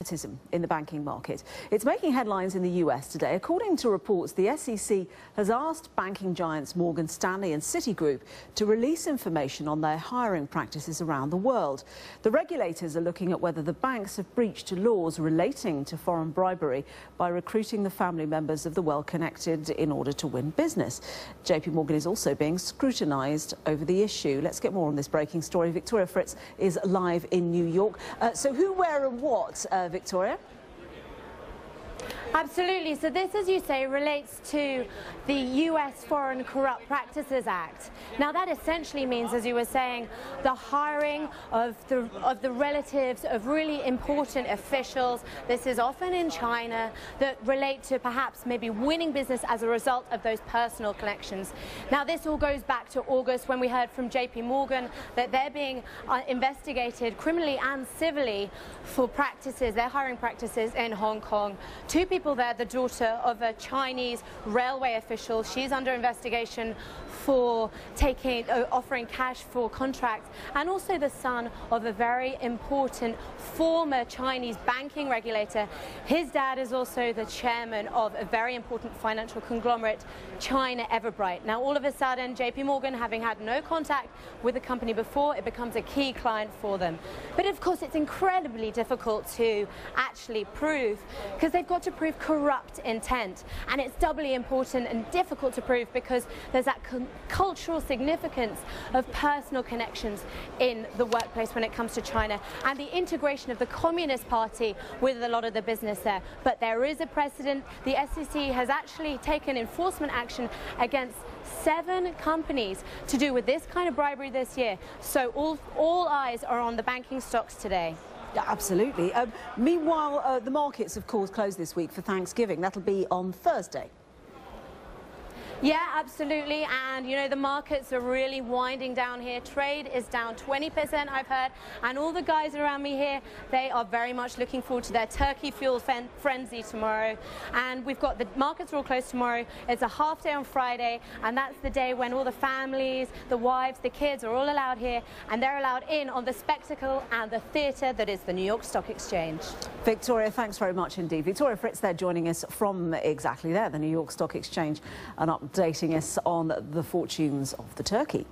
Nepotism in the banking market. It's making headlines in the US today. According to reports, the SEC has asked banking giants Morgan Stanley and Citigroup to release information on their hiring practices around the world. The regulators are looking at whether the banks have breached laws relating to foreign bribery by recruiting the family members of the well-connected in order to win business. JP Morgan is also being scrutinised over the issue. Let's get more on this breaking story. Victoria Fritz is live in New York. So who, where and what, Victoria? Absolutely. So this, as you say, relates to the US Foreign Corrupt Practices Act. Now that essentially means, as you were saying, the hiring of the relatives of really important officials. This is often in China, that relate to perhaps maybe winning business as a result of those personal connections. Now this all goes back to August, when we heard from JP Morgan that they're being investigated criminally and civilly for practices, their hiring practices in Hong Kong. Two people there, the daughter of a Chinese railway official, she's under investigation for offering cash for contracts, and also the son of a very important former Chinese banking regulator. His dad is also the chairman of a very important financial conglomerate, China Everbright. Now all of a sudden, JP Morgan, having had no contact with the company before, it becomes a key client for them. But of course it's incredibly difficult to actually prove, because they've got to prove corrupt intent, and it's doubly important and difficult to prove because there's that cultural significance of personal connections in the workplace when it comes to China, and the integration of the Communist Party with a lot of the business there. But there is a precedent. The SEC has actually taken enforcement action against 7 companies to do with this kind of bribery this year. So all eyes are on the banking stocks today. Yeah, absolutely. Meanwhile, the markets, of course, close this week for Thanksgiving. That'll be on Thursday. Yeah, absolutely. And, you know, the markets are really winding down here. Trade is down 20%, I've heard. And all the guys around me here, they are very much looking forward to their turkey fuel frenzy tomorrow. And we've got the markets are all closed tomorrow. It's a half day on Friday. And that's the day when all the families, the wives, the kids are all allowed here. And they're allowed in on the spectacle and the theatre that is the New York Stock Exchange. Victoria, thanks very much indeed. Victoria Fritz there joining us from exactly there, the New York Stock Exchange, and updating us on the fortunes of the turkey.